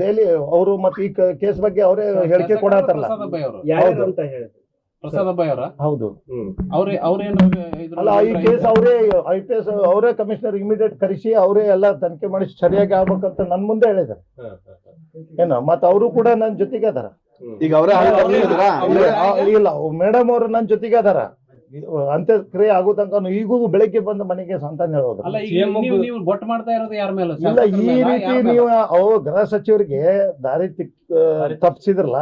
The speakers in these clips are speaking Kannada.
ಡೈಲಿ ಅವರು ಮತ್ತೆ ಈ ಕೇಸ್ ಬಗ್ಗೆ ಅವರೇ ಹೇಳಿಕೆ ಕೊಡತ್ತಾರಲ್ಲ. ಪ್ರಸಾದ್ ಅಬ್ಬಾಯಿ ಅವರ ಹೌದು. ಅವ್ರೇನು ಅಲ್ಲ, ಈ ಕೇಸ್ ಅವರೇ ಕಮಿಷನರ್ ಇಮಿಡಿಯೇಟ್ ಕರೆಸಿ ಅವರೇ ಎಲ್ಲ ತನಿಖೆ ಮಾಡಿ ಸರಿಯಾಗಿ ಆಗ್ಬೇಕಂತ ನನ್ ಮುಂದೆ ಹೇಳಿದಾರೆ. ಏನು ಮತ್ತೆ ಅವರು ಕೂಡ ನನ್ ಜೊತೆಗೆ ಅದಾರ. ಈಗ ಅವರೇ ಇಲ್ಲ, ಮೇಡಮ್ ಅವರು ನನ್ ಜೊತೆಗೆ ಅದಾರ. ಅಂತ್ಯಕ್ರಿಯೆ ಆಗೋ ತನಕ ಈಗೂ ಬೆಳಿಗ್ಗೆ ಬಂದು ಮನೆಗೆ ಸಂತಾನ ಹೇಳೋದು. ಇಲ್ಲ, ಈ ರೀತಿ ನೀವು ಗೃಹ ಸಚಿವರಿಗೆ ದಾರಿ ತಪ್ಪಿಸಿದ್ರಲ್ಲ,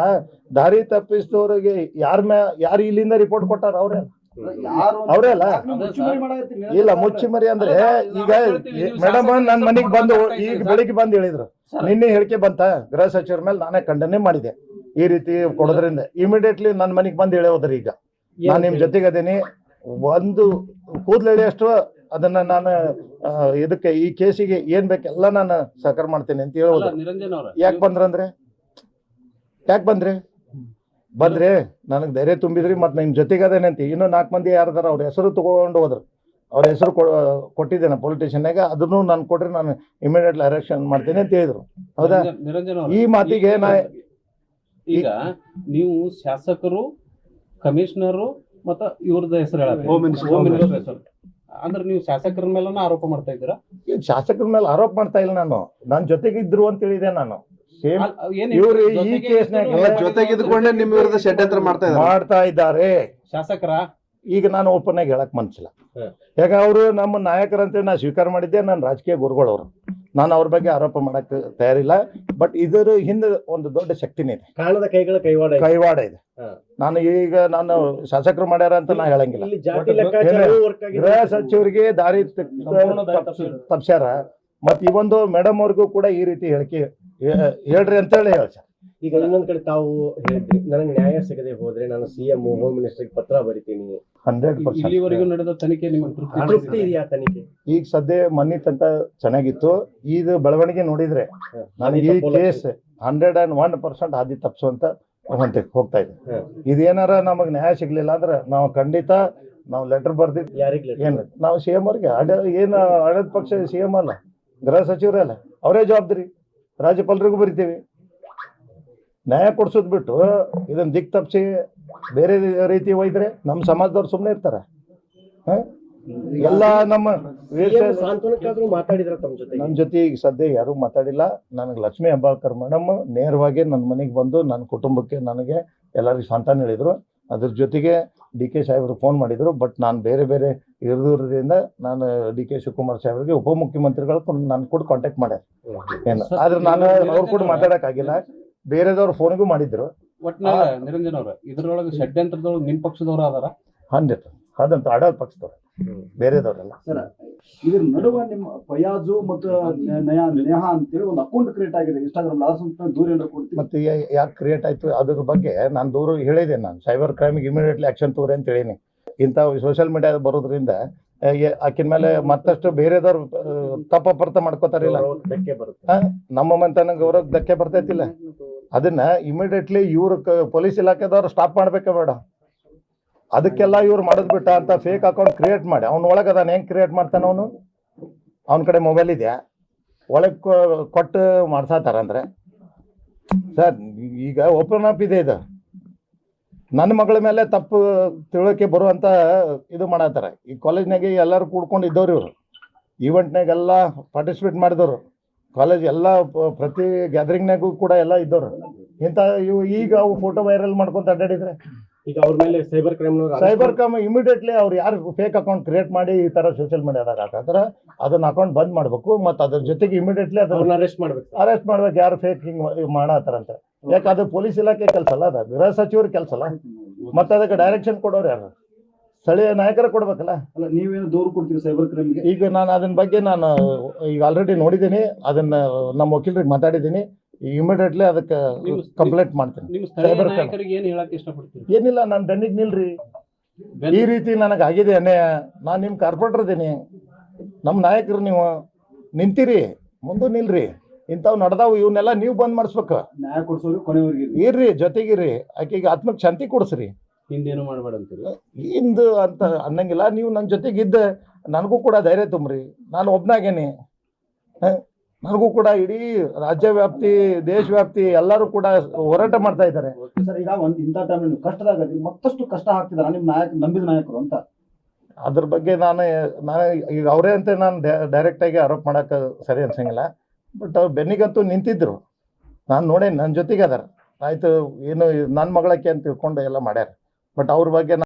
ದಾರಿ ತಪ್ಪಿಸಿದವ್ರಿಗೆ ಯಾರು ಇಲ್ಲಿಂದ ರಿಪೋರ್ಟ್ ಕೊಟ್ಟಾರ? ಅವರೇ ಅಲ್ಲ. ಇಲ್ಲ, ಮುಚ್ಚುಮರಿ ಅಂದ್ರೆ ಈಗ ಮೇಡಮ್ ನನ್ ಮನೆಗ್ ಬಂದು ಈಗ ಬೆಳಿಗ್ಗೆ ಬಂದು ಹೇಳಿದ್ರು, ನಿನ್ನೆ ಹೇಳಿಕೆ ಬಂತ ಗೃಹ ಸಚಿವರ ಮೇಲೆ ನಾನೇ ಖಂಡನೆ ಮಾಡಿದೆ ಈ ರೀತಿ ಕೊಡೋದ್ರಿಂದ. ಇಮಿಡಿಯೇಟ್ಲಿ ನನ್ ಮನೆಗ್ ಬಂದು ಹೇಳೋದ್ರಿ, ಈಗ ನಾನು ನಿಮ್ ಜೊತೆಗೆ ಅದೇನಿ, ಒಂದು ಕೂದಲೆಳೆಯಷ್ಟು ಅದನ್ನ ನಾನು ಇದಕ್ಕೆ ಈ ಕೇಸಿಗೆ ಏನ್ ಬೇಕೆಲ್ಲ ನಾನು ಸಹಕಾರ ಮಾಡ್ತೇನೆ ಅಂತ ಹೇಳೋದು. ಯಾಕೆ ಬಂದ್ರಿ ನನಗೆ ಧೈರ್ಯ ತುಂಬಿದ್ರಿ, ಮತ್ತೆ ನಿಮ್ ಜೊತೆಗೆ ಅದೇನೆ ಅಂತ. ಇನ್ನೂ 4 ಮಂದಿ ಯಾರದಾರ ಅವ್ರ ಹೆಸರು ತಗೊಂಡು ಹೋದ್ರು. ಅವ್ರ ಹೆಸರು ಕೊಟ್ಟಿದ್ದೇನೆ ಪೊಲಿಟಿಷಿಯನ್ಯಾಗ, ಅದನ್ನು ನಾನು ಕೊಟ್ರೆ ನಾನು ಇಮಿಡಿಯೇಟ್ಲಿ ಅರೆಕ್ಷನ್ ಮಾಡ್ತೇನೆ ಅಂತ ಹೇಳಿದ್ರು. ಹೌದಾ? ಈ ಮಾತಿಗೆ ಈಗ ನೀವು ಶಾಸಕರು, ಕಮಿಷನರು ಮತ್ತ ಇವ್ರದ ಹೆಸರು ಹೋಮ್ ಮಿನಿಸ್ಟರ್ ಹೆಸರು ಅಂದ್ರೆ ನೀವು ಶಾಸಕರ ಮೇಲೆ ಆರೋಪ ಮಾಡ್ತಾ ಇದ್ದೀರಾ? ಶಾಸಕರ ಮೇಲೆ ಆರೋಪ ಮಾಡ್ತಾ ಇಲ್ಲ, ನನ್ನ ಜೊತೆಗೆ ಇದ್ರು ಅಂತ ಹೇಳಿದೆ ನಾನು. ಇವರು ಈ ಕೇಸ್ನಾಗ ಜೊತೆಗಿದ್ಕೊಂಡೆ ನಿಮ್ಮ ವಿರುದ್ಧ ಷಡ್ಯಂತ್ರ ಮಾಡ್ತಾ ಇದ್ದಾರೆ ಶಾಸಕರ. ಈಗ ನಾನು ಓಪನ್ ಆಗಿ ಹೇಳಕ್ ಮನ್ಸಿಲ್ಲ. ಯಾಕ ಅವರು ನಮ್ಮ ನಾಯಕರಂತ ನಾ ಸ್ವೀಕಾರ ಮಾಡಿದ್ದೆ, ನನ್ನ ರಾಜಕೀಯ ಗುರುಗಳವರು. ನಾನು ಅವ್ರ ಬಗ್ಗೆ ಆರೋಪ ಮಾಡಕ್ ತಯಾರಿಲ್ಲ. ಬಟ್ ಇದರ ಹಿಂದೆ ಒಂದು ದೊಡ್ಡ ಶಕ್ತಿನೇ ಇದೆ, ಕಾಣದ ಕೈಗಳ ಕೈವಾಡ ಇದೆ. ನಾನು ಶಾಸಕರು ಮಾಡ್ಯಾರ ಅಂತ ನಾ ಹೇಳಂಗಿಲ್ಲ. ಗೃಹ ಸಚಿವರಿಗೆ ದಾರಿ ತಪ್ಸ್ಯಾರ. ಮತ್ ಈ ಒಂದು ಮೇಡಮ್ ಅವ್ರಿಗೂ ಕೂಡ ಈ ರೀತಿ ಹೇಳಿಕೆ ಹೇಳ್ರಿ ಅಂತ ಹೇಳಿ ಹೇಳ. ಈಗ ಇನ್ನೊಂದ್ ಕಡೆ ತಾವು ಹೇಳಿದ್ರಿ, ನನಗೆ ನ್ಯಾಯ ಸಿಗದೆ ಹೋದ್ರೆ ನಾನು ಸಿಎಂ ಹೋಮ್ ಮಿನಿಸ್ಟರ್ ಪತ್ರ ಬರಿತೀನಿ. 100% ಇಲ್ಲಿವರೆಗೂ ನಡೆದ ತನಿಖೆ ನಿಮಗೆ ತೃಪ್ತಿ ಇದೆಯಾ? ತನಿಖೆ ಈಗ ಸದ್ಯ ಮನಿ ತನಕ ಚೆನ್ನಾಗಿತ್ತು. ಇದು ಬೆಳವಣಿಗೆ ನೋಡಿದ್ರೆ ನನಗೆ ಈ ಕೇಸ್ 101% ಹಾದಿ ತಪ್ಪಿಸುವಂತ ಹೋಗ್ತಾ ಇದೆ. ಇದೇನಾರ ನಮಗ್ ನ್ಯಾಯ ಸಿಗ್ಲಿಲ್ಲ ಅಂದ್ರೆ ನಾವು ಖಂಡಿತ ನಾವು ಲೆಟರ್ ಬರ್ದಿದ್ದು ಯಾರಿಗೆ? ಏನ್ ನಾವು ಸಿಎಂ ಅವ್ರಿಗೆ ಏನು ಆಡಳಿತ ಪಕ್ಷ ಸಿಎಂ ಅಲ್ಲ, ಗೃಹ ಸಚಿವರೇ ಅಲ್ಲ, ಅವರೇ ಜವಾಬ್ದಾರಿ. ರಾಜ್ಯಪಾಲರಿಗೂ ಬರಿತೀವಿ. ನ್ಯಾಯ ಕೊಡ್ಸೋದ್ ಬಿಟ್ಟು ಇದನ್ನ ದಿಕ್ ತಪ್ಪಿಸಿ ಬೇರೆ ರೀತಿ ಒಯ್ದ್ರೆ ನಮ್ಮ ಸಮಾಜದವ್ರು ಸುಮ್ಮನೆ ಇರ್ತಾರ. ಎಲ್ಲ ನಮ್ಮ ಮಾತಾಡಿದ್ರ ತಮ್ಮ ಜೊತೆ? ನನ್ನ ಜೊತೆ ಈಗ ಸದ್ಯ ಯಾರು ಮಾತಾಡಿಲ್ಲ. ನನಗೆ ಲಕ್ಷ್ಮೀ ಹೆಬ್ಬಾಳ್ಕರ್ ಮೇಡಮ್ ನೇರವಾಗಿ ನನ್ನ ಮನೆಗೆ ಬಂದು ನನ್ನ ಕುಟುಂಬಕ್ಕೆ ನನಗೆ ಎಲ್ಲರಿಗೂ ಸಂತಾನ ಹೇಳಿದ್ರು. ಅದ್ರ ಜೊತೆಗೆ DK ಸಾಹೇಬರು ಫೋನ್ ಮಾಡಿದ್ರು. ಬಟ್ ನಾನು ಬೇರೆ ಇರೋದ್ರಿಂದ ನಾನು DK ಶಿವಕುಮಾರ್ ಸಾಹೇಬ್ರಿಗೆ ಉಪಮುಖ್ಯಮಂತ್ರಿಗಳು ನಾನು ಕೂಡ ಕಾಂಟ್ಯಾಕ್ಟ್ ಮಾಡ್ಯಾರ. ಏನು ಆದ್ರೆ ನಾನು ಅವ್ರು ಕೂಡ ಮಾತಾಡಕ್ ಆಗಿಲ್ಲ. ಬೇರೆದವ್ರು ಫೋನ್ಗೂ ಮಾಡಿದ್ರು. ನಿರಂಜನ್ ಅವ್ರ ಇದ್ರೊಳಗೆ ಷಡ್ಯಂತ್ರದೊಳಗೆ ನಿಮ್ ಪಕ್ಷದವ್ರು ಅದಾರ? 100 ಅದಂತ ಆಡಳಿತ ಪಕ್ಷದವ್ರು, ಬೇರೆದವ್ರಲ್ಲ. ಇದ್ರ ನಡುವೆ ನಿಮ್ಮ ಫಯಾಜು ಮತ್ತು ನೇಹಾ ಅಂತೇಳಿ ಒಂದು ಅಕೌಂಟ್ ಕ್ರಿಯೇಟ್ ಆಗಿದೆ ಇನ್ಸ್ಟಾಗ್ರಾಮ್. ದೂರ ಏನಾದ್ರು ಕೊಡ್ತೀವಿ? ಮತ್ತೆ ಯಾಕೆ ಕ್ರಿಯೇಟ್ ಆಯ್ತು ಅದ್ರ ಬಗ್ಗೆ ನಾನು ದೂರ ಹೇಳಿದೆ. ನಾನು ಸೈಬರ್ ಕ್ರೈಮಿಗೆ ಇಮಿಡಿಯೇಟ್ಲಿ ಆಕ್ಷನ್ ತಗೋರಿ ಅಂತ ಹೇಳೀನಿ. ಇಂಥ ಸೋಷಿಯಲ್ ಮೀಡಿಯಾ ಬರೋದ್ರಿಂದ ಆಕಿನ ಮೇಲೆ ಮತ್ತಷ್ಟು ಬೇರೆದವ್ರು ತಪ್ಪರ್ಥ ಮಾಡ್ಕೋತಾರಿಲ್ಲ. ನಮ್ಮ ಮಂತನ ಗೌರವಕ್ಕೆ ಧಕ್ಕೆ ಬರ್ತೈತಿಲ್ಲ. ಅದನ್ನ ಇಮಿಡಿಯೇಟ್ಲಿ ಇವ್ರ ಪೊಲೀಸ್ ಇಲಾಖೆದವ್ರು ಸ್ಟಾಪ್ ಮಾಡ್ಬೇಕ ಬೇಡ. ಅದಕ್ಕೆಲ್ಲ ಇವ್ರು ಮಾಡೋದ್ ಬಿಟ್ಟ ಅಂತ ಫೇಕ್ ಅಕೌಂಟ್ ಕ್ರಿಯೇಟ್ ಮಾಡಿ ಅವ್ನ ಒಳಗದಾನ. ಹೆಂಗ್ ಕ್ರಿಯೇಟ್ ಮಾಡ್ತಾನ ಅವನು? ಅವನ ಕಡೆ ಮೊಬೈಲ್ ಇದೆಯಾ? ಒಳಗ್ ಕೊಟ್ಟು ಮಾಡ್ಸಾತಾರ ಅಂದ್ರೆ ಸರ್ ಈಗ ಓಪನ್ ಅಪ್ ಇದೆ. ಇದು ನನ್ನ ಮಗಳ ಮೇಲೆ ತಪ್ಪು ತಿಳೋಕೆ ಬರುವಂತ ಇದು ಮಾಡತ್ತಾರ. ಈ ಕಾಲೇಜ್ನಾಗೆ ಎಲ್ಲರೂ ಕೂಡ್ಕೊಂಡು ಇದ್ದವ್ರು, ಇವರು ಈವೆಂಟ್ನಾಗೆಲ್ಲ ಪಾರ್ಟಿಸಿಪೇಟ್ ಮಾಡಿದವರು, ಕಾಲೇಜ್ ಎಲ್ಲ ಪ್ರತಿ ಗ್ಯಾದರಿಂಗ್ನಾಗೂ ಕೂಡ ಎಲ್ಲ ಇದ್ದವ್ರು. ಇಂಥ ಇವು ಈಗ ಅವು ಫೋಟೋ ವೈರಲ್ ಮಾಡ್ಕೊಂತ ಅಡ್ಡಾಡಿದ್ರೆ ಈಗ ಅವ್ರ ಮೇಲೆ ಸೈಬರ್ ಕ್ರೈಮ್ ಇಮಿಡಿಯೇಟ್ಲಿ ಅವ್ರು ಯಾರು ಫೇಕ್ ಅಕೌಂಟ್ ಕ್ರಿಯೇಟ್ ಮಾಡಿ ಈ ತರ ಸೋಷಿಯಲ್ ಮೀಡಿಯಾದಾಗ ಹಾಕತ್ತಾರ ಅದನ್ನ ಅಕೌಂಟ್ ಬಂದ್ ಮಾಡ್ಬೇಕು. ಮತ್ತೆ ಅದ್ರ ಜೊತೆಗೆ ಇಮಿಡಿಯೇಟ್ಲಿ ಅದನ್ನ ಅರೆಸ್ಟ್ ಮಾಡ್ಬೇಕು ಯಾರು ಫೇಕ್ ಹಿಂಗ್ ಮಾಡತ್ತಾರಂತ. ಯಾಕೆ ಅದು ಪೊಲೀಸ್ ಇಲಾಖೆ ಕೆಲಸ ಅಲ್ಲ, ಅದ ಗೃಹ ಸಚಿವರ ಕೆಲಸ ಅಲ್ಲ. ಮತ್ತೆ ಅದಕ್ಕೆ ಡೈರೆಕ್ಷನ್ ಕೊಡೋರು ಯಾರು? ಸ್ಥಳೀಯ ನಾಯಕರ ಕೊಡ್ಬೇಕಲ್ಲ. ಅಲ್ಲ, ನೀವೇನು ದೂರು ಕೊಡ್ತೀವಿ ಸೈಬರ್ ಕ್ರೈಮ್ಗೆ? ಈಗ ನಾನು ಅದನ್ನ ಬಗ್ಗೆ ಈಗ ಆಲ್ರೆಡಿ ನೋಡಿದ್ದೀನಿ. ಅದನ್ನ ನಮ್ಮ ವಕೀಲರಿಗೆ ಮಾತಾಡಿದ್ದೀನಿ. ಇಮಿಡಿಯೇಟ್ಲಿ ಅದಕ್ಕೆ ಕಂಪ್ಲೇಂಟ್ ಮಾಡ್ತೀನಿ. ಏನಿಲ್ಲ, ನಾನು ದಂಡಿಗೆ ನಿಲ್ರಿ. ಈ ರೀತಿ ನನಗೆ ಆಗಿದೆ ಅನ್ಯಾಯ. ನಾನು ನಿಮ್ಮ ಕಾರ್ಪೊರೇಟರ್ ಇದೀನಿ, ನಮ್ಮ ನಾಯಕರು. ನೀವು ನಿಂತಿರಿ, ಮುಂದೆ ನಿಲ್ರಿ. ಇಂಥವು ನಡೆದಾವು, ಇವನ್ನೆಲ್ಲ ನೀವು ಬಂದ್ ಮಾಡಿಸ್ಬೇಕು. ನ್ಯಾಯ ಕೊಡ್ಸೋದು ಕೊನೆವರೆಗೆ ಇರ್ರಿ, ಜೊತೆಗಿರ್ರಿ. ಆಕೆಗೆ ಆತ್ಮಕ್ಕೆ ಶಾಂತಿ ಕೊಡಿಸ್ರಿ. ಹಿಂದೇನು ಮಾಡಬೇಡ ಅಂತೀರಿ? ಹಿಂದು ಅಂತ ಅನ್ನಂಗಿಲ್ಲ. ನೀವು ನನ್ನ ಜೊತೆಗಿದ್ದ ನನಗೂ ಕೂಡ ಧೈರ್ಯ ತುಂಬ್ರಿ. ನಾನು ಒಬ್ನಾಗೇನಿ. ನನಗೂ ಕೂಡ ಇಡೀ ರಾಜ್ಯ ವ್ಯಾಪ್ತಿ ದೇಶ ವ್ಯಾಪ್ತಿ ಎಲ್ಲರೂ ಕೂಡ ಹೋರಾಟ ಮಾಡ್ತಾ ಇದ್ದಾರೆ. ಸರ್ ಈಗ ಒಂದು ಇಂಥ ಟೈಮ್ ನೀವು ಕಷ್ಟದಾಗ ಮತ್ತಷ್ಟು ಕಷ್ಟ ಆಗ್ತಿದಾರ ನಿಮ್ಮ ನಂಬಿದ ನಾಯಕರು ಅಂತ. ಅದ್ರ ಬಗ್ಗೆ ನಾನು ಈಗ ಅವರೇ ಅಂತ ನಾನು ಡೈರೆಕ್ಟ್ ಆಗಿ ಆರೋಪ ಮಾಡಕ್ಕೆ ಸರಿ ಅನ್ಸಂಗಿಲ್ಲ. ಬಟ್ ಅವ್ರು ಬೆನ್ನಿಗಂತೂ ನಿಂತಿದ್ರು, ನಾನು ನೋಡೇನಿ, ನನ್ನ ಜೊತೆಗೆ ಅದಾರ. ಆಯ್ತು, ಏನು ನನ್ನ ಮಗಳಕ್ಕೆ ಅಂತ ತಿಳ್ಕೊಂಡು ಎಲ್ಲ ಮಾಡ್ಯಾರ. ಬಟ್ ಅವ್ರ ಬಗ್ಗೆ